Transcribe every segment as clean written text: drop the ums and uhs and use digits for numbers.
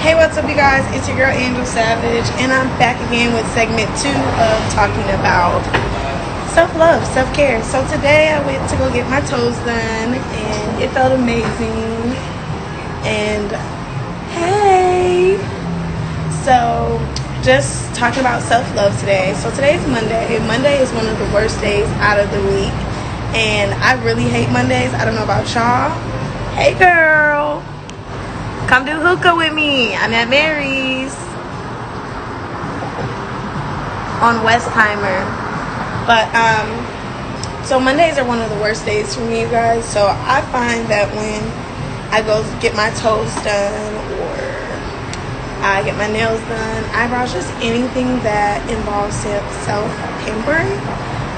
Hey, what's up, you guys? It's your girl Angel Savage, and I'm back again with segment 2 of talking about self-love, self-care. So today I went to go get my toes done, and it felt amazing. And hey, so just talking about self-love today. So today's Monday. Monday is one of the worst days out of the week, and I really hate Mondays. I don't know about y'all. Hey, girl. Come do hookah with me. I'm at Mary's on Westheimer. But so Mondays are one of the worst days for me, you guys. So I find that when I go get my toes done, or I get my nails done, eyebrows, just anything that involves self-pampering,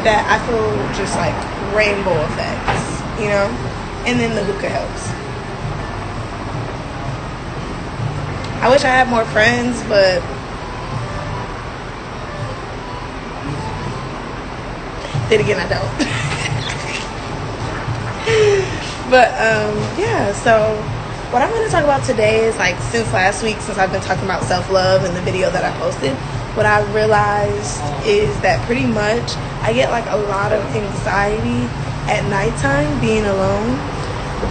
that I feel just like rainbow effects, you know? And then the hookah helps. I wish I had more friends, but then again, I don't. But yeah, so what I'm going to talk about today is, like, since last week, since I've been talking about self-love in the video that I posted, what I realized is that pretty much I get like a lot of anxiety at nighttime being alone.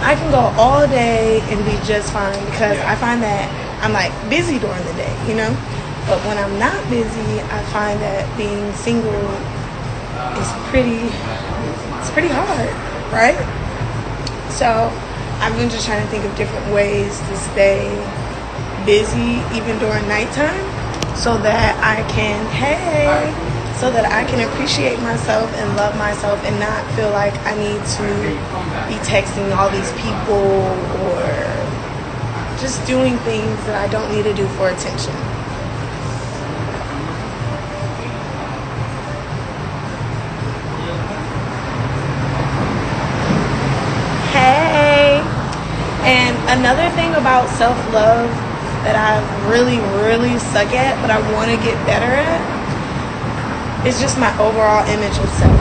I can go all day and be just fine because I find that I'm like busy during the day, you know? But when I'm not busy, I find that being single is pretty hard, right? So I've been just trying to think of different ways to stay busy even during nighttime so that I can appreciate myself and love myself and not feel like I need to be texting all these people or just doing things that I don't need to do for attention. Hey! And another thing about self-love that I really suck at, but I want to get better at, is just my overall image of self.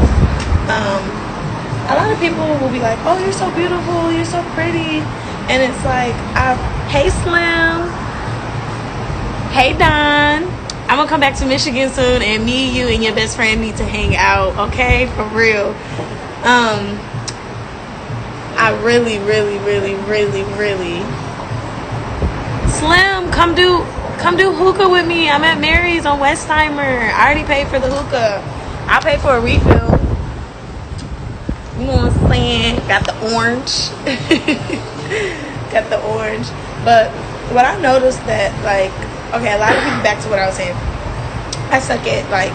A lot of people will be like, oh, you're so beautiful, you're so pretty. And it's like, hey Slim, hey Don, I'm gonna come back to Michigan soon, and me, you, and your best friend need to hang out, okay? For real. I really Slim, come do hookah with me. I'm at Mary's on Westheimer. I already paid for the hookah. I'll pay for a refill. You know what I'm saying? Got the orange. Got the orange. But what I noticed that, like, okay, a lot of people, back to what I was saying, I suck at, like,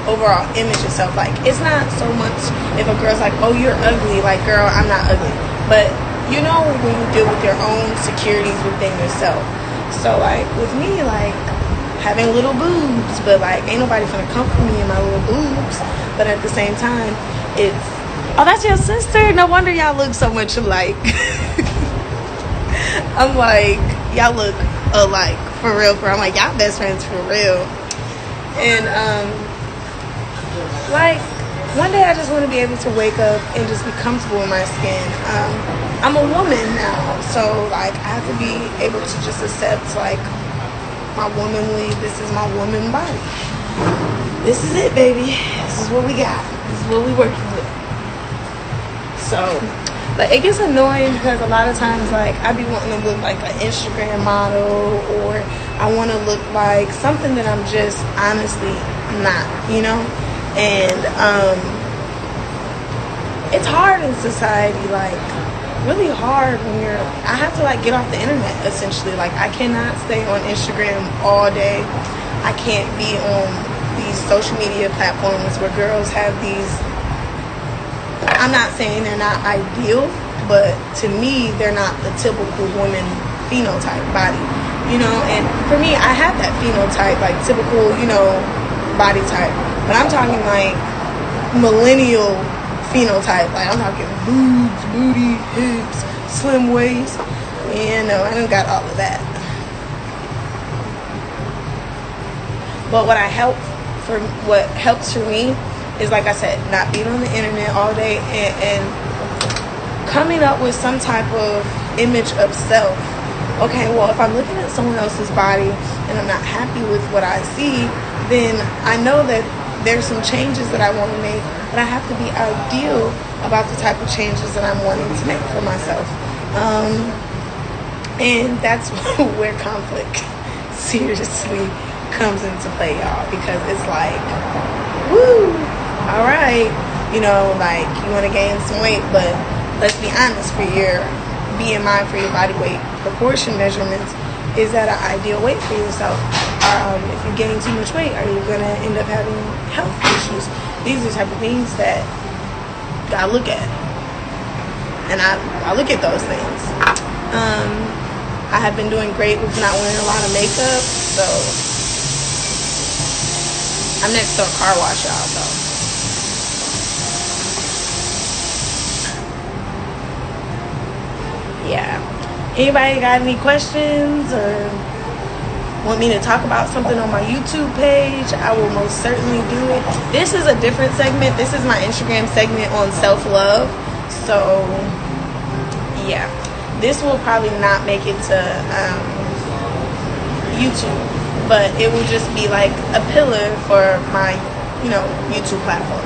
overall image of self. Like, it's not so much if a girl's like, oh, you're ugly. Like, girl, I'm not ugly. But you know when you deal with your own insecurities within yourself. So, like, with me, like, having little boobs, but, like, ain't nobody finna comfort me in my little boobs. But at the same time, it's, oh, that's your sister? No wonder y'all look so much alike. I'm like, y'all look alike, for real. I'm like, y'all best friends for real. And, like, one day I just want to be able to wake up and just be comfortable in my skin. I'm a woman now, so, like, I have to be able to just accept, like, this is my woman body. This is it, baby. This is what we got. This is what we working with. So, but it gets annoying because a lot of times, like, I be wanting to look like an Instagram model, or I want to look like something that I'm just honestly not, you know? And it's hard in society, like, really hard when I have to, like, get off the internet, essentially. Like, I cannot stay on Instagram all day. I can't be on these social media platforms where girls have these, I'm not saying they're not ideal, but to me, they're not the typical woman phenotype body, you know? And for me, I have that phenotype, like, typical, you know, body type. But I'm talking, like, millennial phenotype. Like, I'm talking boobs, booty, hips, slim waist. And no, I don't got all of that. But what helps for me is, like I said, not being on the internet all day and coming up with some type of image of self okay, well, if I'm looking at someone else's body and I'm not happy with what I see, then I know that there's some changes that I want to make, but I have to be ideal about the type of changes that I'm wanting to make for myself. And that's where conflict seriously comes into play, y'all, because it's like, woo, all right, you know, like, you want to gain some weight, but let's be honest, for your BMI, for your body weight proportion measurements, is that an ideal weight for yourself? If you gain too much weight, are you going to end up having health issues? These are the type of things that I look at. And I look at those things. I have been doing great with not wearing a lot of makeup, so I'm next to a car wash, y'all, so. Yeah. Anybody got any questions or want me to talk about something on my YouTube page? I will most certainly do it. This is a different segment. This is my Instagram segment on self-love. So, yeah. This will probably not make it to YouTube, but it will just be like a pillar for my, you know, YouTube platform.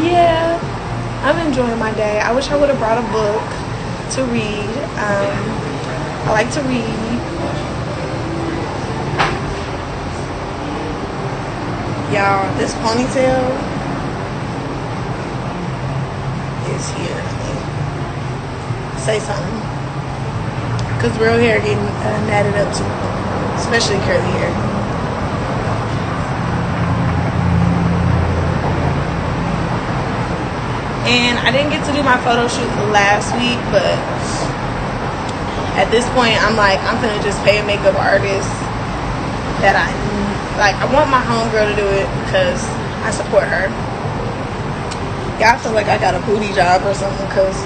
Yeah, I'm enjoying my day. I wish I would have brought a book to read. I like to read. Y'all, this ponytail is here. Say something, because real hair getting natted up too, especially curly hair. And I didn't get to do my photo shoot last week, but at this point I'm like, I'm gonna just pay a makeup artist that I like. I want my homegirl to do it because I support her. Y'all feel like I got a booty job or something because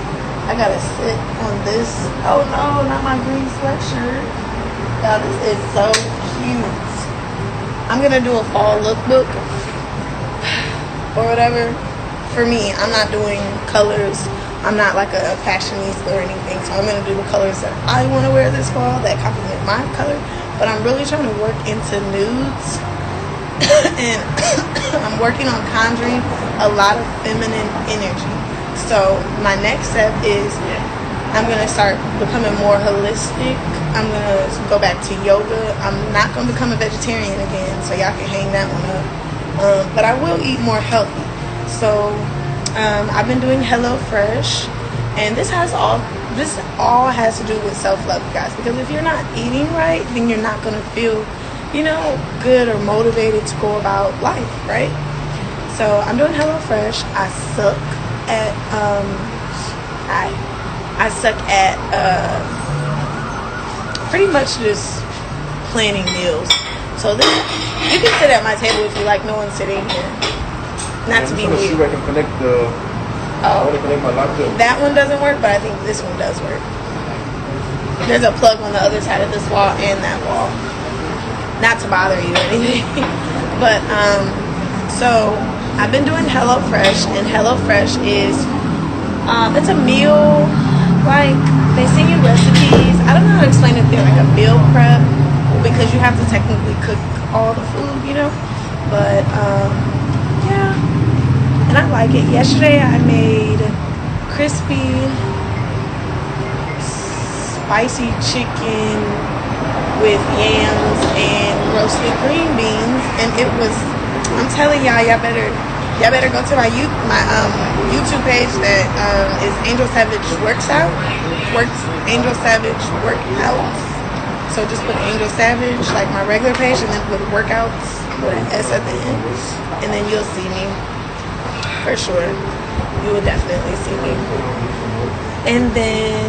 I gotta sit on this. Oh no, not my green sweatshirt. Y'all, this is so cute. I'm gonna do a fall lookbook or whatever. For me, I'm not doing colors. I'm not like a fashionista or anything. So I'm gonna do the colors that I want to wear this fall that complement my color. But I'm really trying to work into nudes. And I'm working on conjuring a lot of feminine energy. So my next step is I'm going to start becoming more holistic. I'm going to go back to yoga. I'm not going to become a vegetarian again, so y'all can hang that one up. But I will eat more healthy. So I've been doing HelloFresh, and this all has to do with self-love, guys, because if you're not eating right, then you're not going to feel, you know, good or motivated to go about life, right? So I'm doing HelloFresh. I suck at pretty much just planning meals. So this, you can sit at my table if you like. No one's sitting here. Not to be weird. I can connect I want to connect my laptop. That one doesn't work, but I think this one does work. There's a plug on the other side of this wall and that wall. Not to bother you or anything. But so I've been doing HelloFresh, and HelloFresh is it's a meal, like they send you recipes. I don't know how to explain it. They're like a meal prep because you have to technically cook all the food, you know. But yeah, and I like it. Yesterday I made crispy, spicy chicken with yams and roasted green beans, and it was, I'm telling y'all, y'all better go to my YouTube page that is Angel Savage Angel Savage Workouts. So just put Angel Savage, like my regular page, and then put workouts with an S at the end, and then you'll see me for sure. You will definitely see me. And then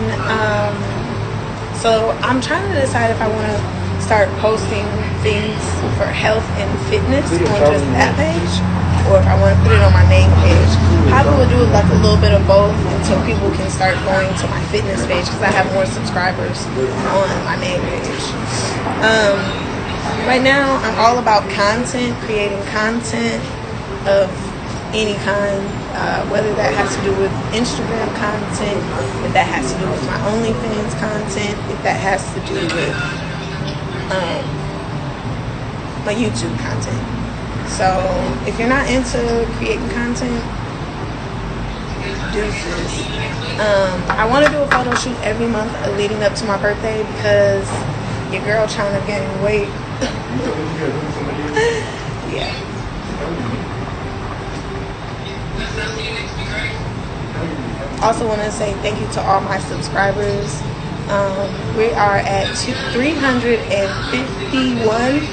so I'm trying to decide if I want to start posting things for health and fitness on just that page, or if I want to put it on my main page. Probably will do like a little bit of both until people can start going to my fitness page, because I have more subscribers on my main page. Right now I'm all about content, creating content of any kind, whether that has to do with Instagram content, if that has to do with my OnlyFans content, if that has to do with my YouTube content. So if you're not into creating content, deuces. I want to do a photo shoot every month leading up to my birthday because your girl trying to gain weight. Yeah. Also want to say thank you to all my subscribers. We are at 351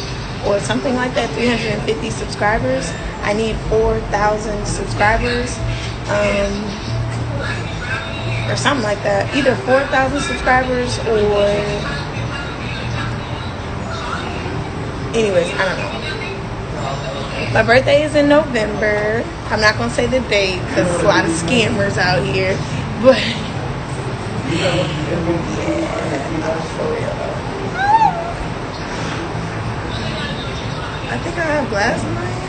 or something like that, 350 subscribers. I need 4,000 subscribers, or something like that. Either 4,000 subscribers or, anyways, I don't know. My birthday is in November. I'm not gonna say the date because there's a lot of scammers out here, but yeah, for real. I think I have glass in my hand.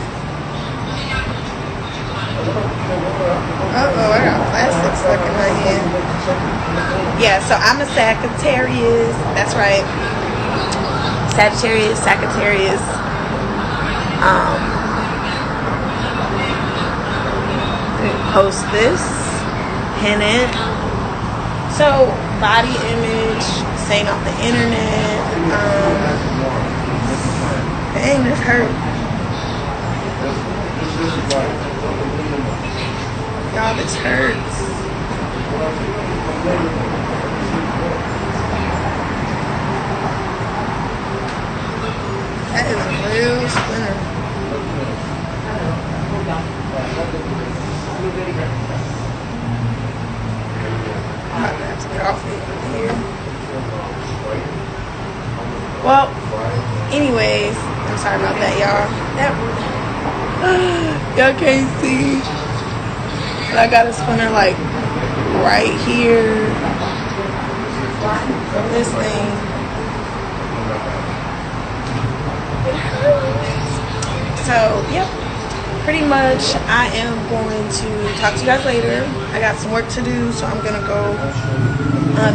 Oh, I got plastic stuck in my hand. Yeah, so I'm a Sagittarius. That's right. Sagittarius. Post this, pin it. So body image, saying off the internet. Dang, this hurt. Y'all, this hurts. That is a real splinter. I'm about to have to get off it here. Well, anyways, I'm sorry about that, y'all. Y'all can't see, but I got a splinter like right here from this thing. So, yep. Pretty much I am going to talk to you guys later. I got some work to do, so I'm gonna go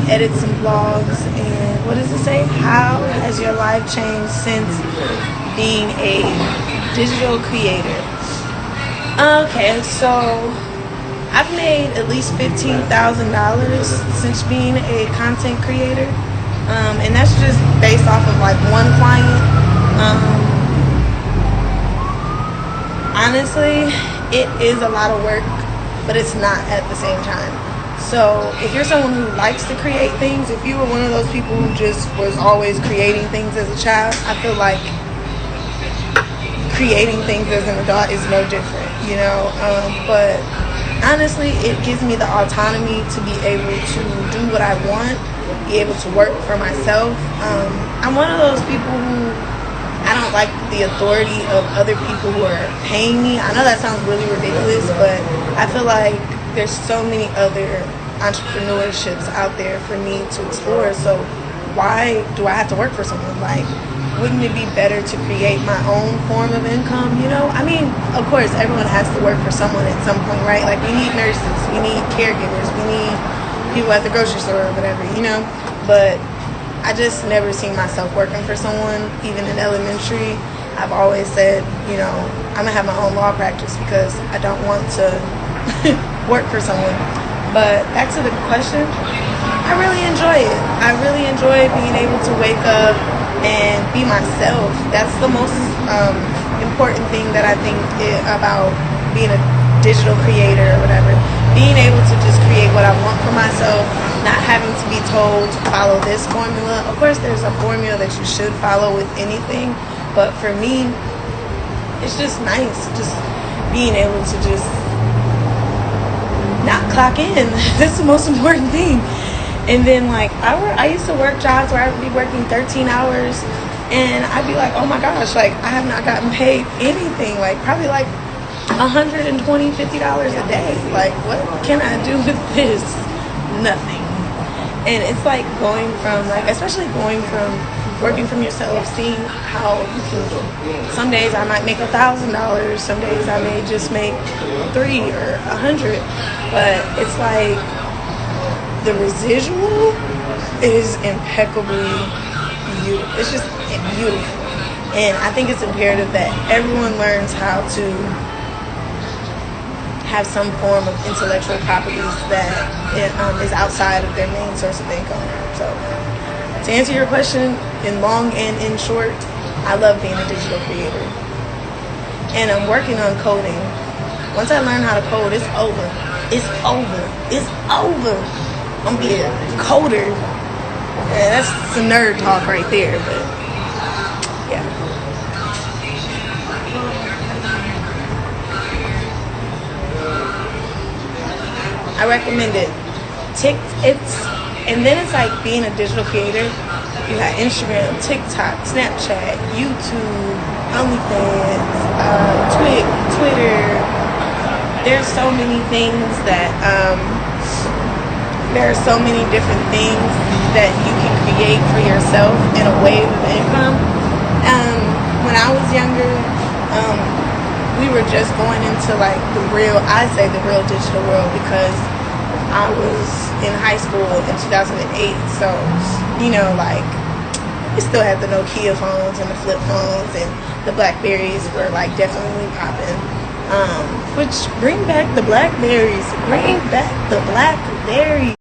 edit some vlogs. And what does it say? How has your life changed since being a digital creator? Okay, so I've made at least $15,000 since being a content creator, and that's just based off of like one client. Honestly, it is a lot of work, but it's not at the same time. So if you're someone who likes to create things, if you were one of those people who just was always creating things as a child, I feel like creating things as an adult is no different, you know. But honestly, it gives me the autonomy to be able to do what I want, be able to work for myself. I'm one of those people who I don't like the authority of other people who are paying me. I know that sounds really ridiculous, but I feel like there's so many other entrepreneurships out there for me to explore. So why do I have to work for someone? Like, wouldn't it be better to create my own form of income, you know? I mean, of course, everyone has to work for someone at some point, right? Like, we need nurses, we need caregivers, we need people at the grocery store or whatever, you know? But I just never seen myself working for someone, even in elementary. I've always said, you know, I'm gonna have my own law practice because I don't want to work for someone. But back to the question, I really enjoy it. I really enjoy being able to wake up and be myself. That's the most important thing that I think about being a digital creator or whatever. Being able to just create what I want for myself, not having to be told to follow this formula. Of course, there's a formula that you should follow with anything, but for me, it's just nice just being able to just not clock in. That's the most important thing. And then, like, I used to work jobs where I would be working 13 hours, and I'd be like, oh my gosh, like, I have not gotten paid anything, like, probably like $120, $50 a day. Like, what can I do with this? Nothing. And it's like going from, like, especially going from working from yourself, seeing how you can. Some days I might make $1,000. Some days I may just make 3 or 100. But it's like the residual is impeccably beautiful. It's just beautiful. And I think it's imperative that everyone learns how to have some form of intellectual properties that is outside of their main source of income. So to answer your question in long and in short, I love being a digital creator. And I'm working on coding. Once I learn how to code, it's over. It's over. It's over. I'm gonna be a coder. Yeah, that's some nerd talk right there, but yeah. I recommend it. And then it's like being a digital creator. You got Instagram, TikTok, Snapchat, YouTube, OnlyFans, Twitter. There's so many things that there are so many different things that you can create for yourself in a wave of income. When I was younger, we were just going into like the real digital world because I was in high school in 2008. So, like we still had the Nokia phones and the flip phones, and the Blackberries were like definitely popping. Which bring back the Blackberries. Bring back the Blackberries.